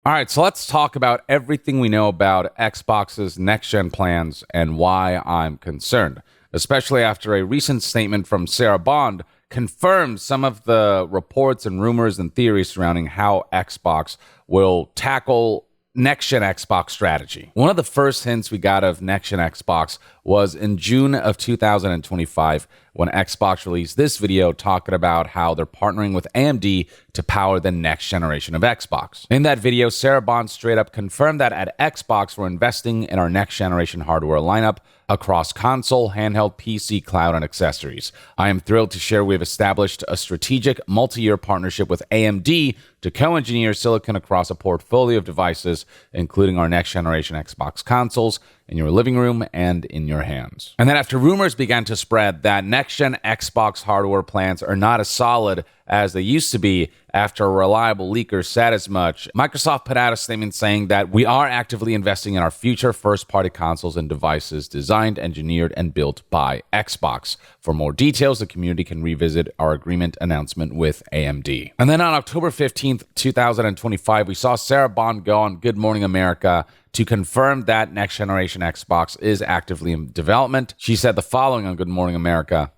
All right, so let's talk about everything we know about Xbox's next-gen plans and why I'm concerned, especially after a recent statement from Sarah Bond confirmed some of the reports and rumors and theories surrounding how Xbox will tackle next-gen Xbox strategy. One of the first hints we got of next-gen Xbox was in June of 2025 when Xbox released this video talking about how they're partnering with AMD to power the next generation of Xbox. In that video, Sarah Bond straight up confirmed that at Xbox we're investing in our next generation hardware lineup across console, handheld, PC, cloud, and accessories. I am thrilled to share we've established a strategic multi-year partnership with AMD to co-engineer silicon across a portfolio of devices, including our next generation Xbox consoles, in your living room and in your hands. And then after rumors began to spread that next-gen Xbox hardware plans are not as solid as they used to be after a reliable leaker said as much, Microsoft put out a statement saying that we are actively investing in our future first-party consoles and devices designed, engineered, and built by Xbox. For more details, the community can revisit our agreement announcement with AMD. And then on October 15th, 2025, we saw Sarah Bond go on Good Morning America to confirm that next generation Xbox is actively in development. She said the following on Good Morning America.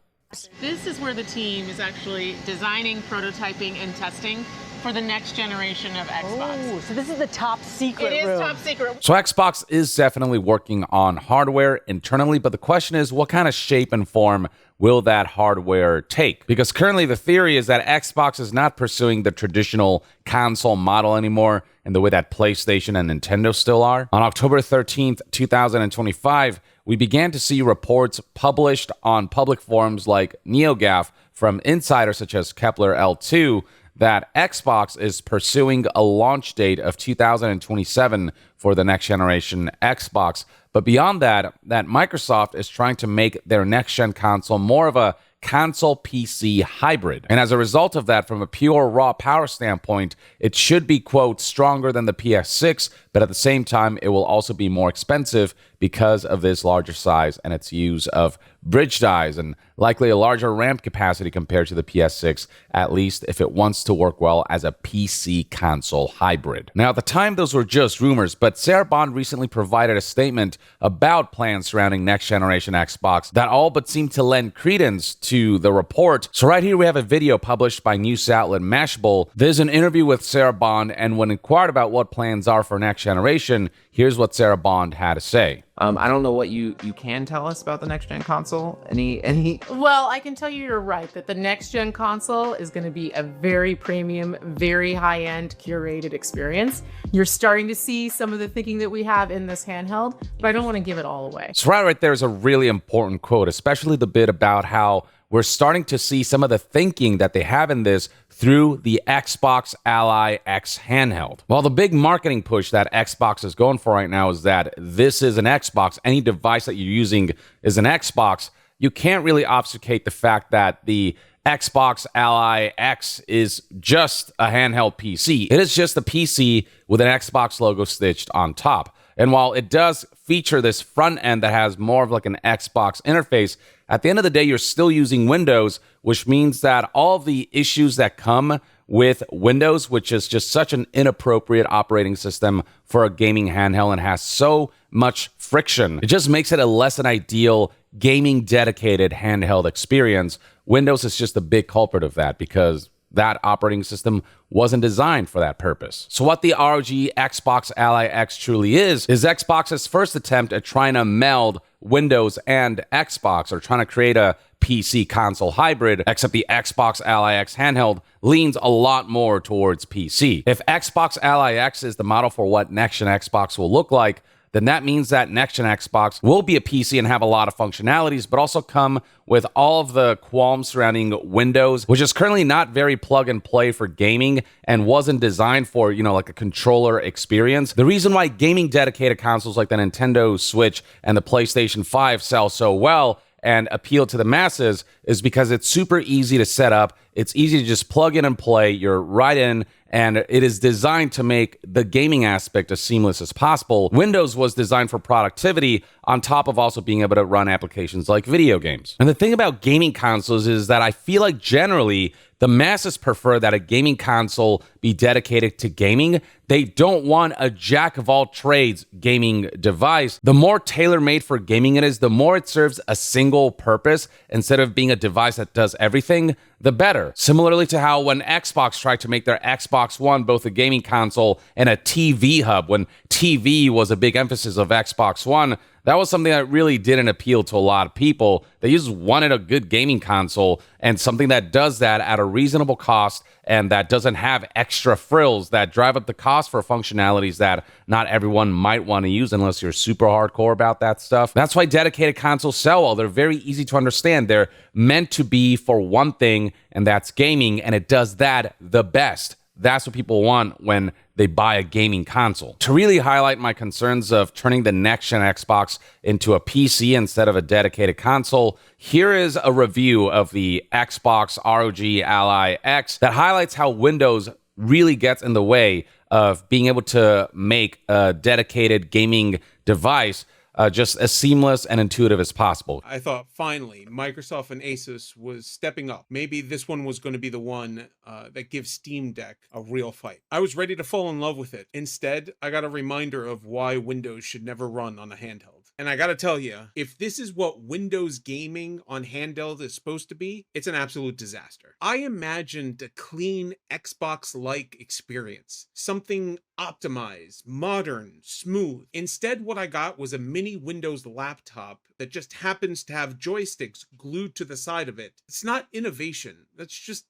This is where the team is actually designing, prototyping, and testing for the next generation of Xbox. Oh, so this is the top secret room. It is top secret. So Xbox is definitely working on hardware internally, but the question is, what kind of shape and form will that hardware take? Because currently the theory is that Xbox is not pursuing the traditional console model anymore in the way that PlayStation and Nintendo still are. On October 13th, 2025, we began to see reports published on public forums like NeoGAF from insiders such as Kepler L2 that Xbox is pursuing a launch date of 2027 for the next generation Xbox. But beyond that, Microsoft is trying to make their next-gen console more of a console PC hybrid. And as a result of that, from a pure raw power standpoint, it should be, quote, stronger than the PS6, but at the same time, it will also be more expensive because of this larger size and its use of bridge dies and likely a larger ramp capacity compared to the PS6, at least if it wants to work well as a PC console hybrid. Now, at the time, those were just rumors, but Sarah Bond recently provided a statement about plans surrounding next generation Xbox that all but seemed to lend credence to the report. So right here, we have a video published by news outlet Mashable. There's an interview with Sarah Bond, and when inquired about what plans are for next generation, here's what Sarah Bond had to say. I don't know what you can tell us about the next gen console. Any? Well, I can tell you you're right that the next gen console is going to be a very premium, very high-end curated experience. You're starting to see some of the thinking that we have in this handheld, but I don't want to give it all away. So right there is a really important quote, especially the bit about how we're starting to see some of the thinking that they have in this through the Xbox Ally X handheld. Well, the big marketing push that Xbox is going for right now is that this is an Xbox. Any device that you're using is an Xbox. You can't really obfuscate the fact that the Xbox Ally X is just a handheld PC. It is just a PC with an Xbox logo stitched on top. And while it does feature this front end that has more of like an Xbox interface, at the end of the day, you're still using Windows, which means that all of the issues that come with Windows, which is just such an inappropriate operating system for a gaming handheld and has so much friction, it just makes it a less than ideal gaming dedicated handheld experience. Windows is just a big culprit of that because that operating system wasn't designed for that purpose. So what the ROG Xbox Ally X truly is Xbox's first attempt at trying to meld Windows and Xbox, or trying to create a PC console hybrid, except the Xbox Ally X handheld leans a lot more towards PC. If Xbox Ally X is the model for what next-gen Xbox will look like, then that means that next-gen Xbox will be a PC and have a lot of functionalities, but also come with all of the qualms surrounding Windows, which is currently not very plug-and-play for gaming and wasn't designed for, like a controller experience. The reason why gaming-dedicated consoles like the Nintendo Switch and the PlayStation 5 sell so well and appeal to the masses is because it's super easy to set up. It's easy to just plug in and play. You're right in, and it is designed to make the gaming aspect as seamless as possible. Windows was designed for productivity on top of also being able to run applications like video games. And the thing about gaming consoles is that I feel like generally the masses prefer that a gaming console be dedicated to gaming. They don't want a jack of all trades gaming device. The more tailor-made for gaming it is, the more it serves a single purpose instead of being a device that does everything, the better. Similarly to how when Xbox tried to make their Xbox One both a gaming console and a TV hub, when TV was a big emphasis of Xbox One, that was something that really didn't appeal to a lot of people. They just wanted a good gaming console and something that does that at a reasonable cost and that doesn't have extra frills that drive up the cost for functionalities that not everyone might want to use unless you're super hardcore about that stuff. That's why dedicated consoles sell well. They're very easy to understand. They're meant to be for one thing, and that's gaming, and it does that the best. That's what people want when they buy a gaming console. To really highlight my concerns of turning the next-gen Xbox into a PC instead of a dedicated console, here is a review of the Xbox ROG Ally X that highlights how Windows really gets in the way of being able to make a dedicated gaming device just as seamless and intuitive as possible. I thought finally Microsoft and Asus was stepping up. Maybe this one was going to be the one that gives Steam Deck a real fight. I was ready to fall in love with it. Instead, I got a reminder of why Windows should never run on a handheld. And I gotta tell you, if this is what Windows gaming on handheld is supposed to be, it's an absolute disaster. I imagined a clean Xbox-like experience. Something optimized, modern, smooth. Instead, what I got was a mini Windows laptop that just happens to have joysticks glued to the side of it. It's not innovation. That's just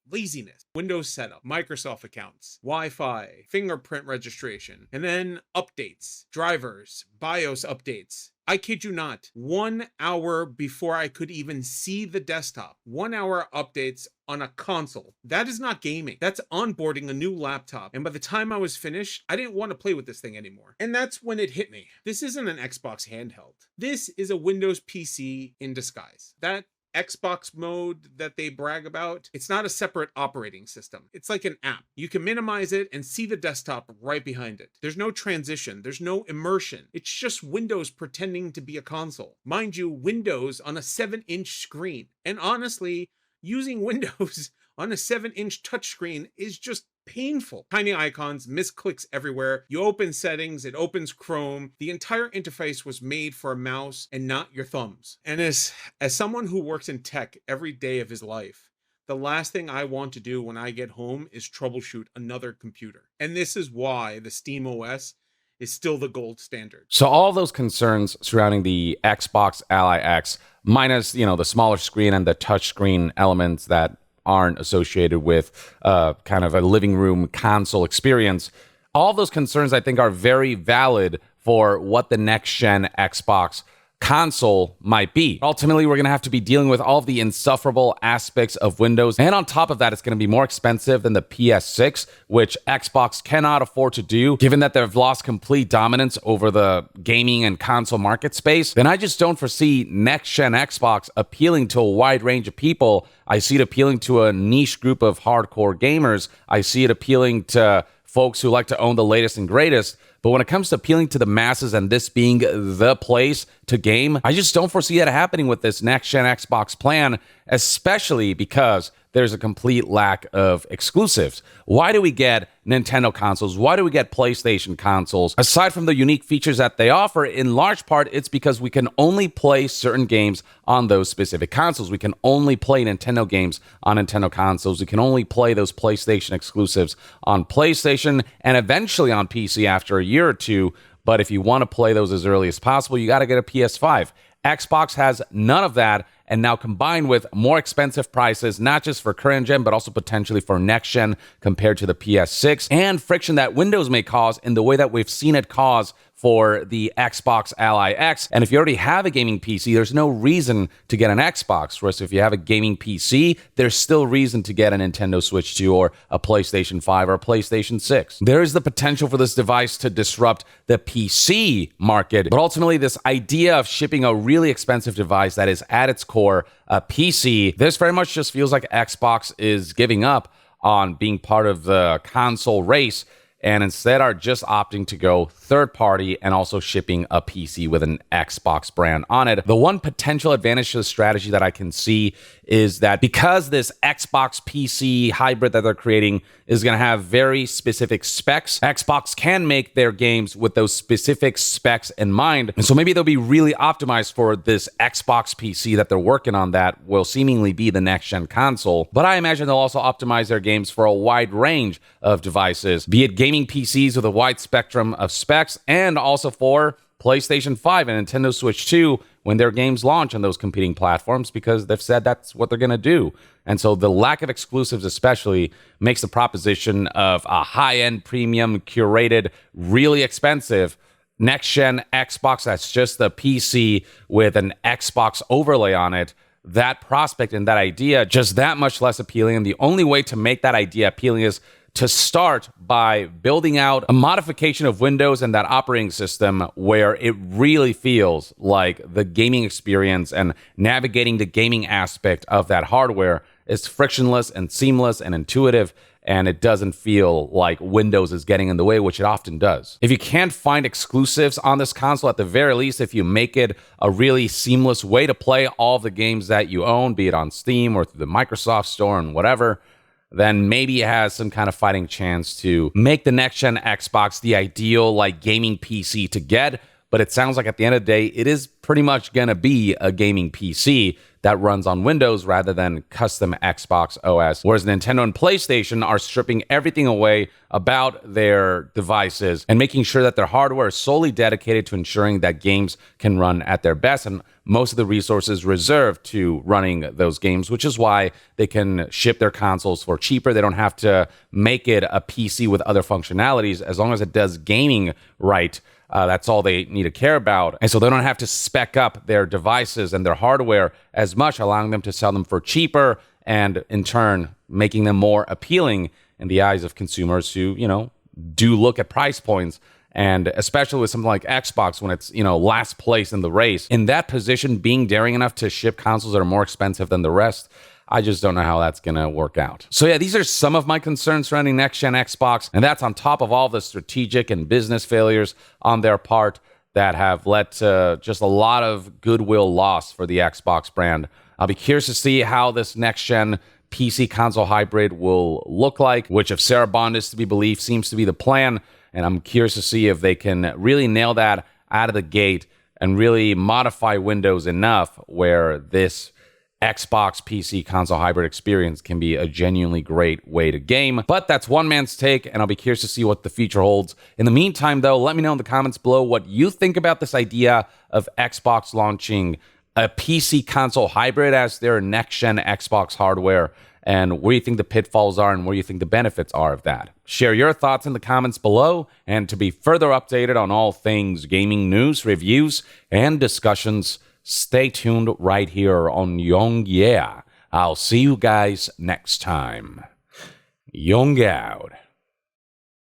laziness. Windows setup, Microsoft accounts, Wi-Fi, fingerprint registration, and then updates, drivers, BIOS updates. I kid you not, 1 hour before I could even see the desktop, 1 hour updates on a console. That is not gaming. That's onboarding a new laptop. And by the time I was finished, I didn't want to play with this thing anymore. And that's when it hit me. This isn't an Xbox handheld. This is a Windows PC in disguise. That Xbox mode that they brag about, it's not a separate operating system. It's like an app. You can minimize it and see the desktop right behind it. There's no transition. There's no immersion. It's just Windows pretending to be a console. Mind you, Windows on a 7-inch screen. And honestly, using Windows on a 7-inch touchscreen is just painful. Tiny icons, misclicks everywhere. You open settings, it opens Chrome. The entire interface was made for a mouse and not your thumbs. And as someone who works in tech every day of his life, the last thing I want to do when I get home is troubleshoot another computer. And this is why the Steam OS is still the gold standard. So all those concerns surrounding the Xbox Ally X, minus, the smaller screen and the touchscreen elements that aren't associated with kind of a living room console experience. All those concerns, I think, are very valid for what the next-gen Xbox console might be. Ultimately, we're going to have to be dealing with all of the insufferable aspects of Windows. And on top of that, it's going to be more expensive than the PS6, which Xbox cannot afford to do, given that they've lost complete dominance over the gaming and console market space. Then I just don't foresee next-gen Xbox appealing to a wide range of people. I see it appealing to a niche group of hardcore gamers. I see it appealing to folks who like to own the latest and greatest. But when it comes to appealing to the masses and this being the place to game, I just don't foresee that happening with this next-gen Xbox plan, especially because there's a complete lack of exclusives. Why do we get Nintendo consoles? Why do we get PlayStation consoles? Aside from the unique features that they offer, in large part, it's because we can only play certain games on those specific consoles. We can only play Nintendo games on Nintendo consoles. We can only play those PlayStation exclusives on PlayStation and eventually on PC after a year or two. But if you want to play those as early as possible, you got to get a PS5. Xbox has none of that, and now combined with more expensive prices, not just for current gen, but also potentially for next gen compared to the PS6, and friction that Windows may cause in the way that we've seen it cause for the Xbox Ally X. And if you already have a gaming PC, there's no reason to get an Xbox. Whereas if you have a gaming PC, there's still reason to get a Nintendo Switch 2 or a PlayStation 5 or a PlayStation 6. There is the potential for this device to disrupt the PC market, but ultimately this idea of shipping a really expensive device that is at its core a PC, this very much just feels like Xbox is giving up on being part of the console race and instead are just opting to go third party and also shipping a PC with an Xbox brand on it. The one potential advantage to the strategy that I can see is that because this Xbox PC hybrid that they're creating is going to have very specific specs, Xbox can make their games with those specific specs in mind. And so maybe they'll be really optimized for this Xbox PC that they're working on that will seemingly be the next gen console. But I imagine they'll also optimize their games for a wide range of devices, be it gaming PCs with a wide spectrum of specs, and also for PlayStation 5 and Nintendo Switch 2 when their games launch on those competing platforms, because they've said that's what they're going to do. And so the lack of exclusives especially makes the proposition of a high-end, premium, curated, really expensive next-gen Xbox that's just a PC with an Xbox overlay on it, that prospect and that idea just that much less appealing. And the only way to make that idea appealing is to start by building out a modification of Windows and that operating system where it really feels like the gaming experience and navigating the gaming aspect of that hardware is frictionless and seamless and intuitive, and it doesn't feel like Windows is getting in the way, which it often does. If you can't find exclusives on this console, at the very least, if you make it a really seamless way to play all of the games that you own, be it on Steam or through the Microsoft Store and whatever, then maybe it has some kind of fighting chance to make the next-gen Xbox the ideal like gaming PC to get. But it sounds like at the end of the day, it is pretty much going to be a gaming PC that runs on Windows rather than custom Xbox OS. Whereas Nintendo and PlayStation are stripping everything away about their devices and making sure that their hardware is solely dedicated to ensuring that games can run at their best, and most of the resources reserved to running those games, which is why they can ship their consoles for cheaper. They don't have to make it a PC with other functionalities. As long as it does gaming right, that's all they need to care about. And so they don't have to spec up their devices and their hardware as much, allowing them to sell them for cheaper and in turn making them more appealing in the eyes of consumers who, do look at price points. And especially with something like Xbox, when it's, last place in the race, in that position, being daring enough to ship consoles that are more expensive than the rest, I just don't know how that's going to work out. So yeah, these are some of my concerns surrounding next-gen Xbox, and that's on top of all the strategic and business failures on their part that have led to just a lot of goodwill loss for the Xbox brand. I'll be curious to see how this next-gen PC console hybrid will look like, which if Sarah Bond is to be believed, seems to be the plan, and I'm curious to see if they can really nail that out of the gate and really modify Windows enough where this Xbox PC console hybrid experience can be a genuinely great way to game. But that's one man's take, and I'll be curious to see what the future holds. In the meantime, though, let me know in the comments below what you think about this idea of Xbox launching a PC console hybrid as their next-gen Xbox hardware, and where you think the pitfalls are and where you think the benefits are of that. Share your thoughts in the comments below, and to be further updated on all things gaming news, reviews, and discussions, stay tuned right here on Young Yeah. I'll see you guys next time. Young out.